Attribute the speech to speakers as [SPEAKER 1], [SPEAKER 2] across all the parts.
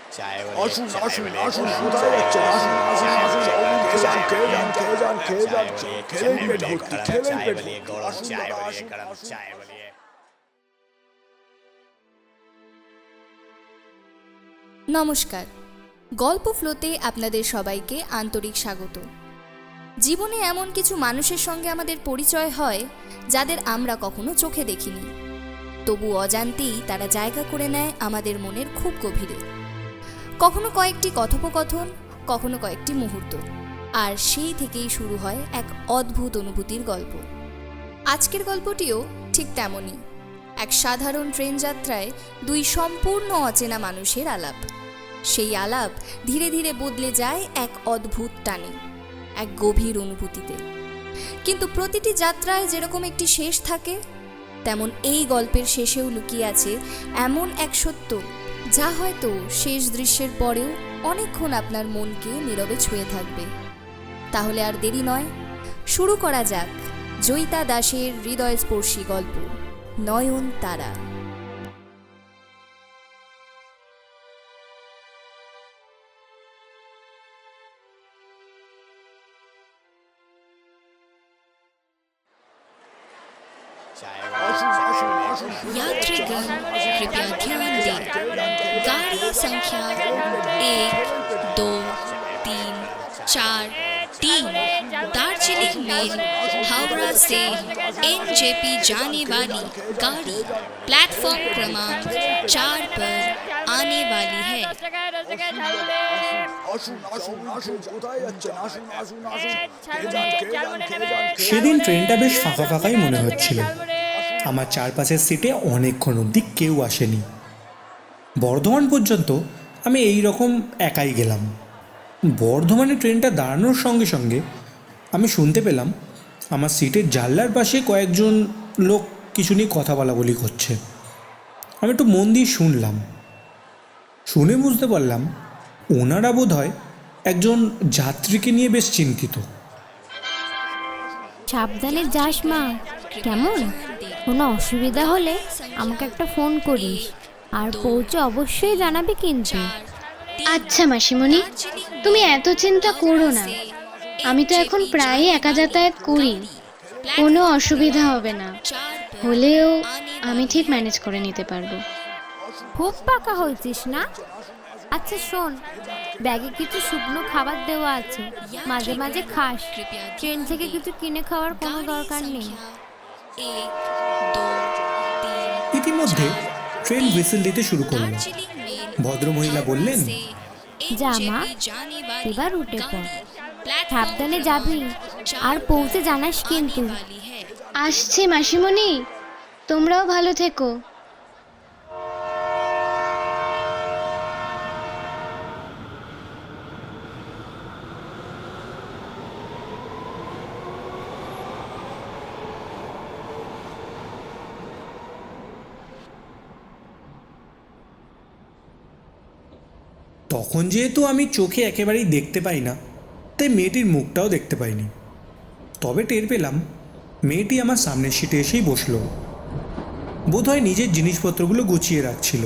[SPEAKER 1] আসুন আসুন আসুন, কোথায় যাচ্ছেন? আসুন আসুন আসুন, খেয়ে যান খেয়ে যান খেয়ে যান খেয়ে যান, খেলেই পেট ভর্তি, খেলেই পেট ভর্তি। আসুন দাদা, আসুন আসুন।
[SPEAKER 2] নমস্কার, গল্প ফ্লোতে আপনাদের সবাইকে আন্তরিক স্বাগত। জীবনে এমন কিছু মানুষের সঙ্গে আমাদের পরিচয় হয় যাদের আমরা কখনো চোখে দেখিনি, তবু অজান্তেই তারা জায়গা করে নেয় আমাদের মনের খুব গভীরে। কখনো কয়েকটি কথোপকথন, কখনো কয়েকটি মুহূর্ত, আর সেই থেকেই শুরু হয় এক অদ্ভুত অনুভূতির গল্প। আজকের গল্পটিও ঠিক তেমনই, এক সাধারণ ট্রেন যাত্রায় দুই সম্পূর্ণ অচেনা মানুষের আলাপ। সেই আলাপ ধীরে ধীরে বদলে যায় এক অদ্ভুত টানে, এক গভীর অনুভূতিতে। কিন্তু প্রতিটি যাত্রায় যেরকম একটি শেষ থাকে, তেমন এই গল্পের শেষেও লুকিয়ে আছে এমন এক সত্য, যা হয়তো শেষ দৃশ্যের পরেও অনেকক্ষণ আপনার মনকে নীরবে ছুঁয়ে থাকবে। তাহলে আর দেরি নয়, শুরু করা যাক জয়িতা দাসের হৃদয়স্পর্শী গল্প নয়নতারা। यात्रीगण कृपया ध्यान दें, गाड़ी संख्या 1, 2, 3, 4, 3 दार्जिलिंग मेल हावड़ा से एनजेपी जाने वाली गाड़ी प्लेटफॉर्म क्रमांक 4 पर आने वाली है।
[SPEAKER 1] আসুন আসুন আসুন, কোথায় যাচ্ছেন? আসুন আসুন আসুন, খেয়ে যান খেয়ে যান খেয়ে যান।
[SPEAKER 3] সেদিন ট্রেনটা বেশ ফাঁকা ফাঁকাই মনে হচ্ছিল। আমার চারপাশের সিটে অনেকক্ষণ অবধি কেউ আসেনি। বর্ধমান পর্যন্ত আমি এই রকম একাই গেলাম। বর্ধমানে ট্রেনটা দাঁড়ানোর সঙ্গে সঙ্গে আমি শুনতে পেলাম আমার সিটের জানলার পাশে কয়েকজন লোক কিছু নিয়ে কথা বলাবলি করছে। আমি একটু মন দিয়ে শুনলাম, শুনে বুঝতে পারলাম ওনারা বোধ হয় একজন যাত্রীকে নিয়ে বেশ চিন্তিত।
[SPEAKER 4] সাবধানে যাস মা, কেমন? কোনো অসুবিধা হলে আমাকে একটা ফোন করিস, আর পৌঁছে অবশ্যই জানাবি কিন্তু।
[SPEAKER 5] আচ্ছা মাসিমণি, তুমি এত চিন্তা করো না। আমি তো এখন প্রায় একা যাতায়াত করি, কোনো অসুবিধা হবে না। হলেও আমি ঠিক ম্যানেজ করে নিতে পারবো।
[SPEAKER 4] খুব পাকা হয়েছিস না? আচ্ছা শোন, ব্যাগে কিছু শুকনো খাবার দেওয়া আছে, মাঝে মাঝে খাস। ট্রেন থেকে কিছু কিনে খাওয়ার কোনো দরকার নেই।
[SPEAKER 3] ইতিমধ্যে ট্রেন হুইসেল দিতে শুরু করল। ভদ্রমহিলা বললেন,
[SPEAKER 4] যা মা, এবার উঠে পড়, সাবধানে যাবি আর পৌঁছে জানাস কিন্তু।
[SPEAKER 5] আসছি মাসিমণি, তোমরাও ভালো থেকো।
[SPEAKER 3] তখন যেহেতু আমি চোখে একেবারেই দেখতে পাই না, তাই মেয়েটির মুখটাও দেখতে পাইনি। তবে টের পেলাম মেয়েটি আমার সামনের সিটে এসেই বসলো। বোধহয় নিজের জিনিসপত্রগুলো গুছিয়ে রাখছিল।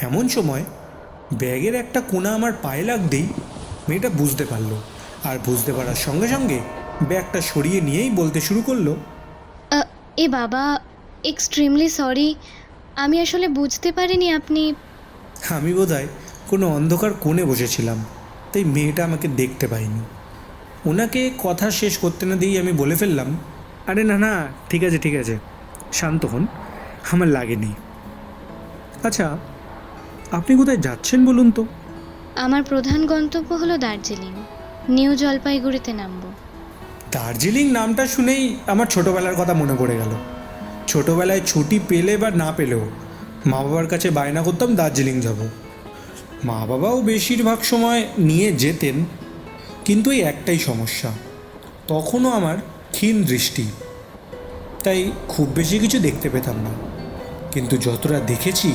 [SPEAKER 3] এমন সময় ব্যাগের একটা কোণা আমার পায়ে লাগতেই মেয়েটা বুঝতে পারলো, আর বুঝতে পারার সঙ্গে সঙ্গে ব্যাগটা সরিয়ে নিয়েই বলতে শুরু করলো,
[SPEAKER 5] এ বাবা, এক্সট্রিমলি সরি, আমি আসলে বুঝতে পারিনি আপনি।
[SPEAKER 3] আমি বোধহয় কোনো অন্ধকার কোণে বসেছিলাম, তাই মেয়েটা আমাকে দেখতে পায়নি। ওনাকে কথা শেষ করতে না দিয়েই আমি বলে ফেললাম, আরে না না, ঠিক আছে ঠিক আছে, শান্ত হন, আমার লাগেনি। আচ্ছা, আপনি কোথায় যাচ্ছেন বলুন তো?
[SPEAKER 5] আমার প্রধান গন্তব্য হলো দার্জিলিং, নিউ জলপাইগুড়িতে নামবো।
[SPEAKER 3] দার্জিলিং নামটা শুনেই আমার ছোটোবেলার কথা মনে পড়ে গেল। ছোটোবেলায় ছুটি পেলে বা না পেলেও মা বাবার কাছে বায়না করতাম দার্জিলিং যাব। মা বাবাও বেশিরভাগ সময় নিয়ে যেতেন, কিন্তু এই একটাই সমস্যা, তখনও আমার ক্ষীণ দৃষ্টি, তাই খুব বেশি কিছু দেখতে পেতাম না। কিন্তু যতটা দেখেছি,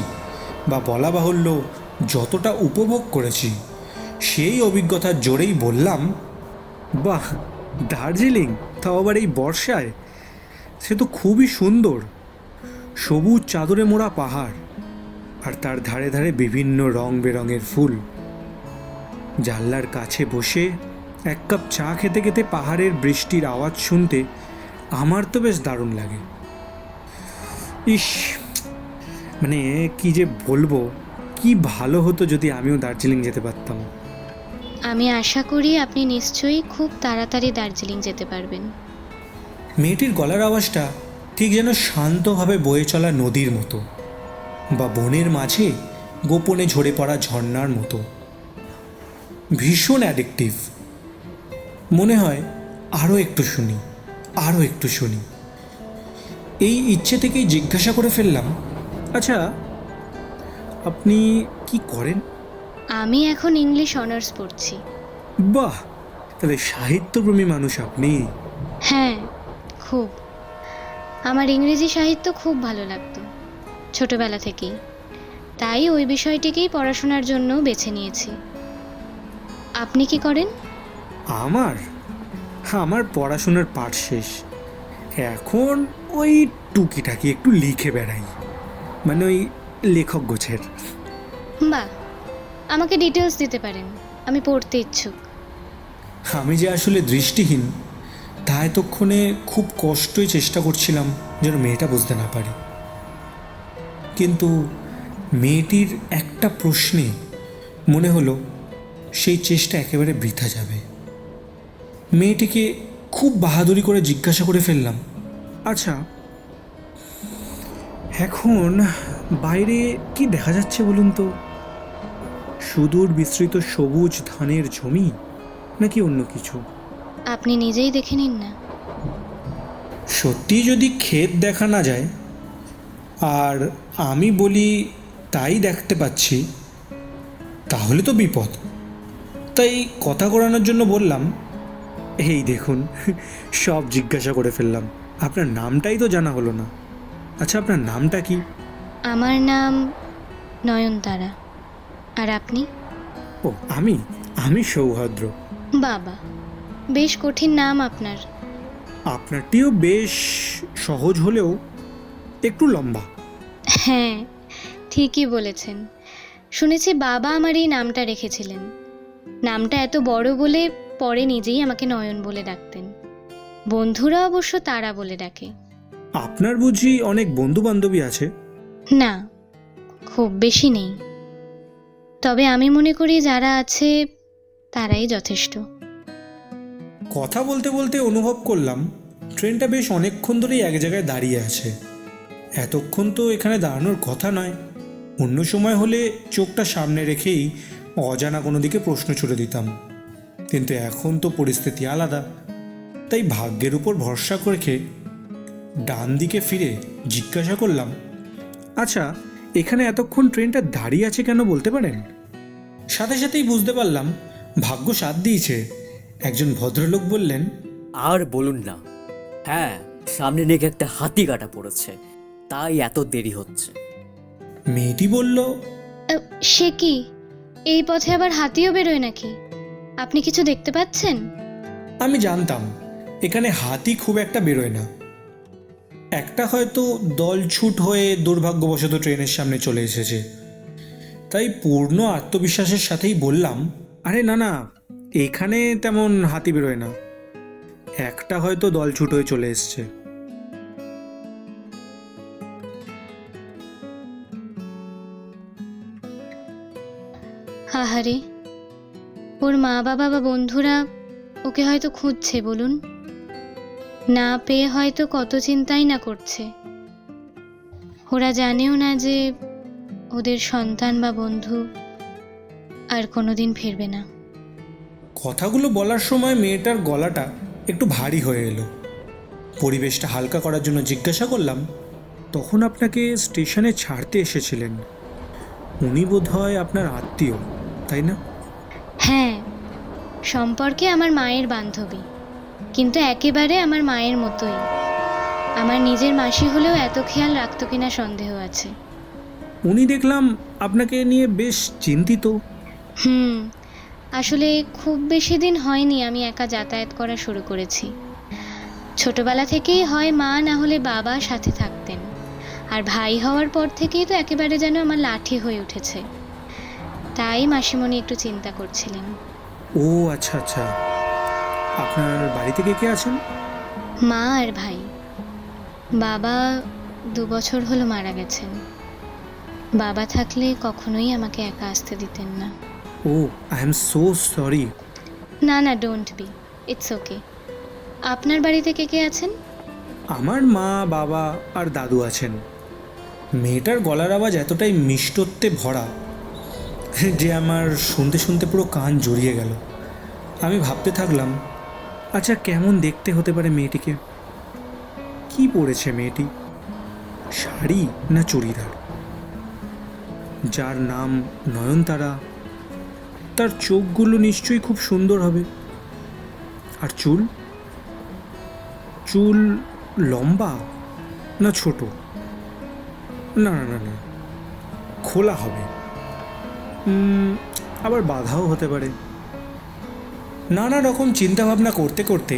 [SPEAKER 3] বা বলা বাহুল্য যতটা উপভোগ করেছি, সেই অভিজ্ঞতার জোরেই বললাম, বাহ, দার্জিলিং, তাও আবার এই বর্ষায়, সে তো খুবই সুন্দর। সবুজ চাদরে মোড়া পাহাড়, আর তার ধারে ধারে বিভিন্ন রং বেরঙের ফুল। জানলার কাছে বসে এক কাপ চা খেতে খেতে পাহাড়ের বৃষ্টির আওয়াজ শুনতে আমার তো বেশ দারুণ লাগে। ইস, মানে কি যে বলবো, কি ভালো হতো যদি আমিও দার্জিলিং যেতে পারতাম।
[SPEAKER 5] আমি আশা করি আপনি নিশ্চয়ই খুব তাড়াতাড়ি দার্জিলিং যেতে পারবেন।
[SPEAKER 3] মেয়েটির গলার আওয়াজটা ঠিক যেন শান্তভাবে বয়ে চলা নদীর মতো, বা বনের মাঝে গোপনে ঝরে পড়া ঝর্ণার মতো। ভীষণ অ্যাডিকটিভ। মনে হয় আরও একটু শুনি, আরও একটু শুনি। এই ইচ্ছে থেকেই জিজ্ঞাসা করে ফেললাম, আচ্ছা আপনি কি করেন?
[SPEAKER 5] আমি এখন ইংলিশ অনার্স পড়ছি।
[SPEAKER 3] বাহ, তাহলে সাহিত্যপ্রেমী মানুষ আপনি।
[SPEAKER 5] হ্যাঁ, খুব। আমার ইংরেজি সাহিত্য খুব ভালো লাগতো ছোটবেলা থেকেই, তাই ওই বিষয়টিকেই পড়াশোনার জন্য বেছে নিয়েছি। আপনি কি করেন?
[SPEAKER 3] আমার পড়াশোনার পাঠ শেষ। এখন ওই টুকিটাকি একটু লিখে বেড়াই, মানে ওই লেখক গোছের।
[SPEAKER 5] বাহ, আমাকে ডিটেলস দিতে পারেন, আমি পড়তে ইচ্ছুক।
[SPEAKER 3] আমি যে আসলে দৃষ্টিহীন তা এতক্ষণে খুব কষ্টই চেষ্টা করছিলাম যেন মেয়েটা বুঝতে না পারি। কিন্তু মেয়েটির একটা প্রশ্নে মনে হলো সেই চেষ্টা একেবারে বৃথা যাবে। মেয়েটিকে খুব বাহাদুরি করে জিজ্ঞাসা করে ফেললাম, আচ্ছা এখন বাইরে কি দেখা যাচ্ছে বলুন তো? সুদূর বিস্তৃত সবুজ ধানের জমি নাকি অন্য কিছু?
[SPEAKER 5] আপনি নিজেই দেখে নিন না।
[SPEAKER 3] সত্যি যদি ক্ষেত দেখা না যায় আর আমি বলি তাই দেখতে পাচ্ছি, তাহলে তো বিপদ। তাই কথা ঘোরানোর জন্য বললাম, এই দেখুন, সব জিজ্ঞাসা করে ফেললাম, আপনার নামটাই তো জানা হলো না। আচ্ছা আপনার নামটা কি?
[SPEAKER 5] আমার নাম নয়নতারা। আর আপনি?
[SPEAKER 3] ও, আমি সৌহার্দ্র।
[SPEAKER 5] বাবা, বেশ কঠিন নাম আপনার।
[SPEAKER 3] আপনারটিও বেশ সহজ হলেও একটু লম্বা।
[SPEAKER 5] হ্যাঁ, ঠিকই বলেছেন। শুনেছি বাবা আমার এই নামটা রেখেছিলেন। নামটা এত বড় বলে পরে নিজেই আমাকে নয়ন বলে ডাকতেন। বন্ধুরা অবশ্য তারা বলে ডাকে।
[SPEAKER 3] আপনার বুঝি অনেক বন্ধু বান্ধবী আছে?
[SPEAKER 5] না, খুব বেশি নেই, তবে আমি মনে করি যারা আছে তারাই যথেষ্ট।
[SPEAKER 3] কথা বলতে বলতে অনুভব করলাম ট্রেনটা বেশ অনেকক্ষণ ধরেই এক জায়গায় দাঁড়িয়ে আছে। এতক্ষণ তো এখানে দাঁড়ানোর কথা নয়। অন্য সময় হলে চোখটা সামনে রেখেই অজানা কোনো দিকে প্রশ্ন ছুড়ে দিতাম, কিন্তু এখন তো পরিস্থিতি আলাদা। তাই ভাগ্যের উপর ভরসা রেখে ডান দিকে ফিরে জিজ্ঞাসা করলাম, আচ্ছা এখানে এতক্ষণ ট্রেনটা দাঁড়িয়ে আছে কেন বলতে পারেন? সাথে সাথেই বুঝতে পারলাম ভাগ্য সাথ দিয়েছে। একজন ভদ্রলোক বললেন,
[SPEAKER 6] আর বলুন না, হ্যাঁ সামনে নাকি একটা হাতি কাটা পড়েছে, তাই এত দেরি হচ্ছে।
[SPEAKER 3] মেয়েটি বলল,
[SPEAKER 5] সে কি, এই পথে আবার হাতিও বেরোয় নাকি? আপনি কিছু দেখতে পাচ্ছেন?
[SPEAKER 3] আমি জানতাম এখানে হাতি খুব একটা বেরোয় না। একটা হয়তো দলছুট হয়ে দুর্ভাগ্যবশত ট্রেনের সামনে চলে এসেছে। তাই পূর্ণ আত্মবিশ্বাসের সাথেই বললাম, আরে না, এখানে তেমন হাতি বেরোয় না, একটা হয়তো দলছুট হয়ে চলে এসছে।
[SPEAKER 5] আহারে, ওর মা বাবা বা বন্ধুরা ওকে হয়তো খুঁজছে বলুন, না পেয়ে হয়তো কত চিন্তাই না করছে। ওরা জানেও না যে ওদের সন্তান বা বন্ধু আর কোনোদিন ফিরবে না।
[SPEAKER 3] কথাগুলো বলার সময় মেয়েটার গলাটা একটু ভারী হয়ে এলো। পরিবেশটা হালকা করার জন্য জিজ্ঞাসা করলাম, তখন আপনাকে স্টেশনে ছাড়তে এসেছিলেন, উনি বোধহয় আপনার আত্মীয়, তাই না?
[SPEAKER 5] হ্যাঁ, সম্পর্কে আমার মায়ের বান্ধবী, কিন্তু একেবারে আমার মায়ের মতোই। আমার নিজের মাসি হলেও এত খেয়াল রাখতো কিনা সন্দেহ আছে।
[SPEAKER 3] উনি দেখলাম আপনাকে নিয়ে বেশ চিন্তিত।
[SPEAKER 5] আসলে খুব বেশি দিন হয়নি আমি একা যাতায়াত করা শুরু করেছি। ছোটবেলা থেকেই হয় মা না হলে বাবা সাথে থাকতেন, আর ভাই হওয়ার পর থেকেই তো একেবারে যেন আমার লাঠি হয়ে উঠেছে। তাই মাসিমণি একটু চিন্তা করছিলেন।
[SPEAKER 3] ও আচ্ছা আচ্ছা, আপনার বাড়িতে কে কে আছেন?
[SPEAKER 5] মা আর ভাই। বাবা 2 বছর হলো মারা গেছেন। বাবা থাকলে কখনোই আমাকে একা আসতে দিতেন না।
[SPEAKER 3] ও, আই এম সো সরি।
[SPEAKER 5] না না, ডোন্ট বি, ইটস ওকে। আপনার বাড়িতে কে কে আছেন?
[SPEAKER 3] আমার মা, বাবা আর দাদু আছেন। মেয়েটার গলার আওয়াজ এতটাই মিষ্টত্বে ভরা যে আমার শুনতে শুনতে পুরো কান জড়িয়ে গেল। আমি ভাবতে থাকলাম, আচ্ছা কেমন দেখতে হতে পারে মেয়েটিকে। কি পরেছে মেয়েটি, শাড়ি না চুড়িদার? যার নাম নয়নতারা, তার চোখগুলো নিশ্চয়ই খুব সুন্দর হবে। আর চুল, চুল লম্বা না ছোট? না না না না, খোলা হবে, আবার বাঁধাও হতে পারে। নানা রকম চিন্তাভাবনা করতে করতে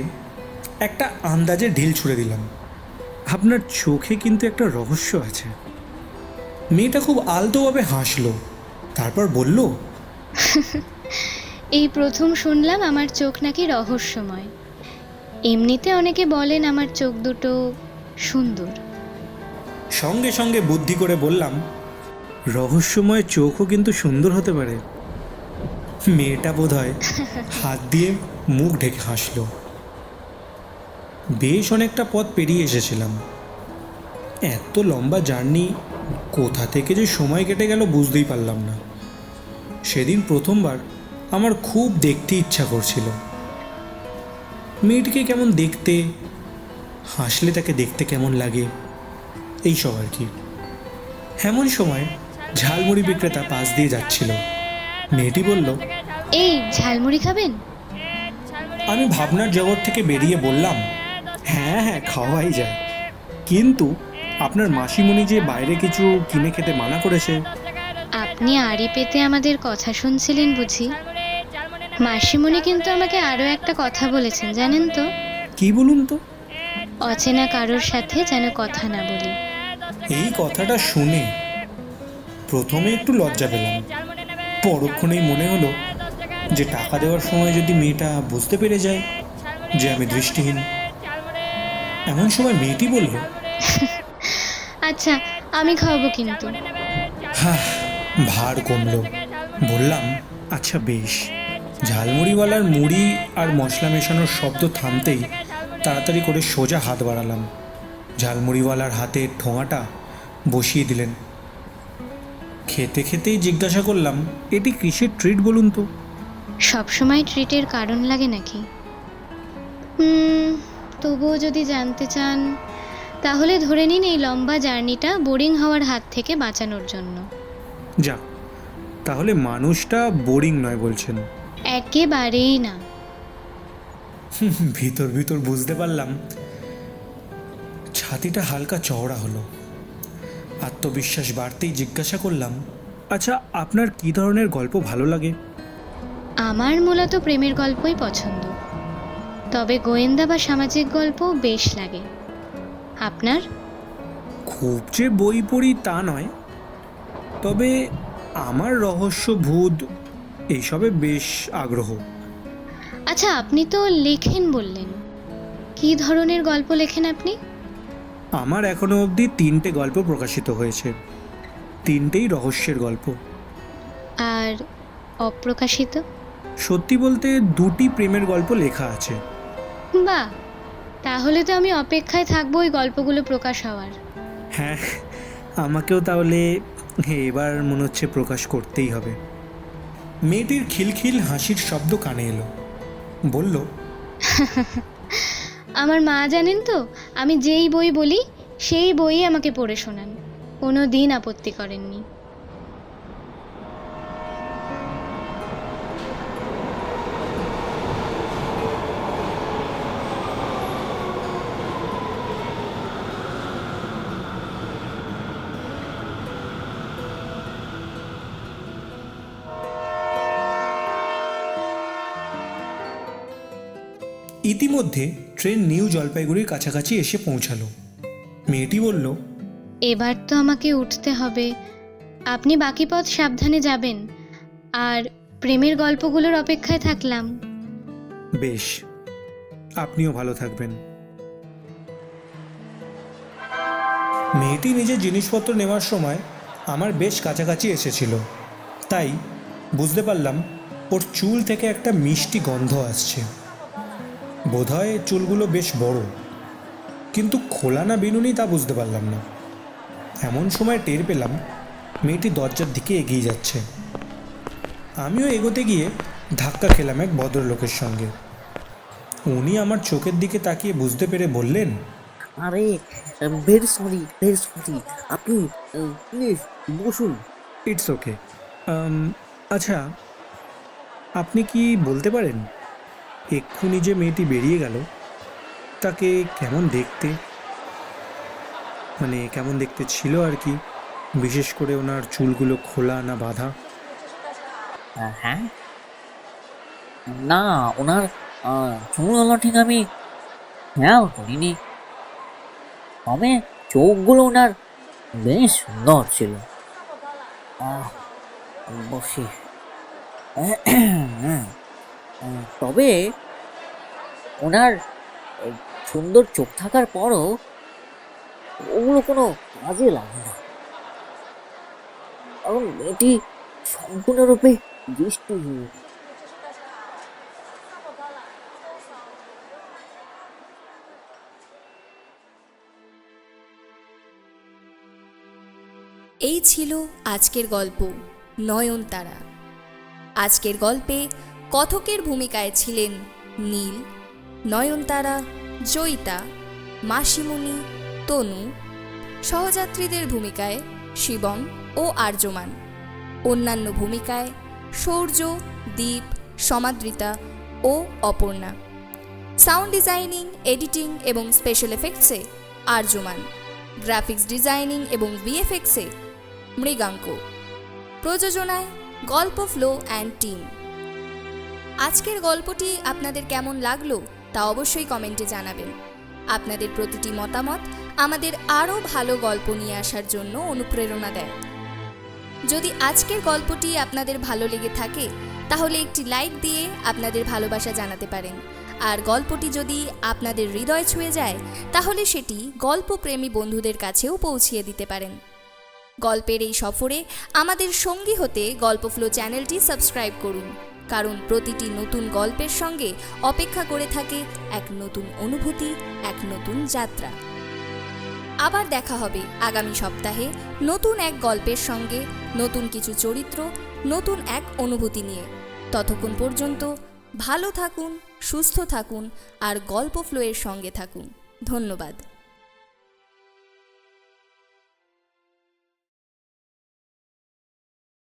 [SPEAKER 3] একটা আন্দাজে ঢিল ছুঁড়ে দিলাম, আপনার চোখে কিন্তু একটা রহস্য আছে। মেয়েটা খুব আলতোভাবে হাসলো, তারপর বলল,
[SPEAKER 5] এই প্রথম শুনলাম আমার চোখ নাকি রহস্যময়। এমনিতে অনেকে বলেন আমার চোখ দুটো সুন্দর।
[SPEAKER 3] সঙ্গে সঙ্গে বুদ্ধি করে বললাম, রহস্যময় চোখও কিন্তু সুন্দর হতে পারে। মেয়েটা বোধহয় হাত দিয়ে মুখ ঢেকে হাসলো। বেশ অনেকটা পথ পেরিয়ে এসেছিলাম। এত লম্বা জার্নি কোথা থেকে যে সময় কেটে গেল বুঝতেই পারলাম না। সেদিন প্রথমবার আমার খুব দেখতে ইচ্ছা করছিল। মেয়েটিকে কেমন দেখতে, হাসলে তাকে দেখতে কেমন লাগে, এইসব আর কি। এমন সময় ঝালমুড়ি বিক্রেতা পাশ দিয়ে যাচ্ছিল। মেয়েটি বলল,
[SPEAKER 5] এই ঝালমুড়ি খাবেন?
[SPEAKER 3] আমি ভাবনার জগৎ থেকে বেরিয়ে বললাম, হ্যাঁ হ্যাঁ, খাওয়াই যায়, কিন্তু আপনার মাসিমণি যে বাইরে কিছু কিনে খেতে মানা করেছে।
[SPEAKER 5] আপনি আড়ি পেতে আমাদের কথা শুনছিলেন বুঝি? মাসিমণি কিন্তু আমাকে আরও একটা কথা বলেছেন, জানেন তো?
[SPEAKER 3] কি বলুন তো?
[SPEAKER 5] অচেনা কারোর সাথে যেন কথা না বলি।
[SPEAKER 3] এই কথাটা শুনে প্রথমে একটু লজ্জা পেলাম, পরক্ষণেই মনে হলো যে টাকা দেওয়ার সময় যদি মেয়েটা বুঝতে পেরে যায় যে আমি দৃষ্টিহীন। এমন সময় মেয়েটি বলল,
[SPEAKER 5] আচ্ছা, আমি খাওয়াবো কিন্তু।
[SPEAKER 3] হ্যাঁ, ভার কমলো। বললাম, আচ্ছা বেশ। ঝালমুড়িওয়ালার মুড়ি আর মশলা মেশানোর শব্দ থামতেই তাড়াতাড়ি করে সোজা হাত বাড়ালাম। ঝালমুড়িওয়ালার হাতে ঠোঙাটা বসিয়ে দিলেন। খেতে খেতেই জিজ্ঞাসা করলাম, এটি কিসের ট্রিট বলুন তো?
[SPEAKER 5] সবসময় ট্রিটের কারণ লাগে নাকি? তবুও যদি জানতে চান তাহলে ধরে নিন এই লম্বা জার্নিটা বোরিং হওয়ার হাত থেকে বাঁচানোর জন্য।
[SPEAKER 3] যাক, তাহলে মানুষটা বোরিং নয় বলছেন?
[SPEAKER 5] একেবারেই না।
[SPEAKER 3] ভিতর ভিতর বুঝতে পারলাম ছাতিটা হালকা চওড়া হলো। আত্মবিশ্বাস বাড়তেই জিজ্ঞাসা করলাম, আচ্ছা আপনার কী ধরনের গল্প ভালো লাগে?
[SPEAKER 5] আমার মূলত প্রেমের গল্পই পছন্দ, তবে গোয়েন্দা বা সামাজিক গল্প বেশ লাগে। আপনার?
[SPEAKER 3] খুব যে বই পড়ি তা নয়, তবে আমার রহস্য, ভূত এইসবে বেশ আগ্রহ।
[SPEAKER 5] আচ্ছা, আপনি তো লেখেন বললেন, কী ধরনের গল্প লেখেন আপনি?
[SPEAKER 3] আমার এখনো অবধি 3টে গল্প প্রকাশিত হয়েছে, 3টেই রহস্যের গল্প।
[SPEAKER 5] আর অপ্রকাশিত?
[SPEAKER 3] সত্যি বলতে 2টি প্রেমের গল্প লেখা আছে।
[SPEAKER 5] বাহ, তাহলে তো আমি অপেক্ষায় থাকবো ওই গল্পগুলো প্রকাশ হওয়ার।
[SPEAKER 3] হ্যাঁ, আমাকেও তাহলে এবার মনে হচ্ছে প্রকাশ করতেই হবে। মেয়েটির খিলখিল হাসির শব্দ কানে এলো। বলল,
[SPEAKER 5] আমার মা জানেন তো, আমি যেই বই বলি সেই বইই আমাকে পড়ে শোনান, কোনো দিন আপত্তি করেননি।
[SPEAKER 3] ইতিমধ্যে ট্রেন নিউ জলপাইগুড়ির কাছাকাছি এসে পৌঁছালো। মেয়েটি বলল,
[SPEAKER 5] এবার তো আমাকে উঠতে হবে। আপনি বাকি পথ সাবধানে যাবেন, আর প্রেমের গল্পগুলোর অপেক্ষায় থাকলাম।
[SPEAKER 3] বেশ, আপনিও ভালো থাকবেন। মেয়েটি নিজের জিনিসপত্র নেওয়ার সময় আমার বেশ কাছাকাছি এসেছিল, তাই বুঝতে পারলাম ওর চুল থেকে একটা মিষ্টি গন্ধ আসছে। বোধহয় চুলগুলো বেশ বড়, কিন্তু খোলা না বিনুনি তা বুঝতে পারলাম না। এমন সময় টের পেলাম মেয়েটি দরজার দিকে এগিয়ে যাচ্ছে। আমিও এগোতে গিয়ে ধাক্কা খেলাম এক ভদ্রলোকের সঙ্গে। উনি আমার চোখের দিকে তাকিয়ে বুঝতে পেরে বললেন,
[SPEAKER 7] আরে ভেরি সরি, ভেরি সরি। আপনি প্লিজ বসুন।
[SPEAKER 3] It's okay. আচ্ছা, আপনি কি বলতে পারেন এক্ষুনি যে মেয়েটি বেরিয়ে গেল তাকে কেমন দেখতে, মানে কেমন দেখতে ছিল আর কি, বিশেষ করে ওনার চুলগুলো খোলা না বাঁধা?
[SPEAKER 7] হ্যাঁ, না ওনার চুলগুলো ঠিক আমি খেয়াল করিনি, তবে চোখগুলো ওনার বেশ সুন্দর ছিল। বসি। তবে ওনার সুন্দর চোখ থাকার পরও ওগুলো কোনো কাজে লাগে না, কারণ এটি সম্পূর্ণরূপে দৃষ্টিহীন।
[SPEAKER 2] এই ছিল আজকের গল্প নয়নতারা। আজকের গল্পে কথকের ভূমিকায় ছিলেন নীল, নয়নতারা, জয়িতা, মাসিমণি, তনু। সহযাত্রীদের ভূমিকায় শিবম ও আর্যমান। অন্যান্য ভূমিকায় সৌর্য, দীপ, সমাদৃতা ও অপর্ণা। সাউন্ড ডিজাইনিং, এডিটিং এবং স্পেশাল এফেক্টসে আর্যমান। গ্রাফিক্স ডিজাইনিং এবং ভিএফএক্সে মৃগাঙ্ক। প্রযোজনায় গল্প ফ্লো অ্যান্ড টিম। আজকের গল্পটি আপনাদের কেমন লাগলো তা অবশ্যই কমেন্টে জানাবেন। আপনাদের প্রতিটি মতামত আমাদের আরও ভালো গল্প নিয়ে আসার জন্য অনুপ্রেরণা দেয়। যদি আজকের গল্পটি আপনাদের ভালো লেগে থাকে তাহলে একটি লাইক দিয়ে আপনাদের ভালোবাসা জানাতে পারেন। আর গল্পটি যদি আপনাদের হৃদয় ছুঁয়ে যায় তাহলে সেটি গল্পপ্রেমী বন্ধুদের কাছেও পৌঁছিয়ে দিতে পারেন। গল্পের এই সফরে আমাদের সঙ্গী হতে গল্প ফ্লো চ্যানেলটি সাবস্ক্রাইব করুন, কারণ প্রতিটি নতুন গল্পের সঙ্গে অপেক্ষা করে থাকে এক নতুন অনুভূতি, এক নতুন যাত্রা। আবার দেখা হবে আগামী সপ্তাহে নতুন এক গল্পের সঙ্গে, নতুন কিছু চরিত্র, নতুন এক অনুভূতি নিয়ে। ততক্ষণ পর্যন্ত ভালো থাকুন, সুস্থ থাকুন আর গল্প ফ্লো এর সঙ্গে থাকুন। ধন্যবাদ।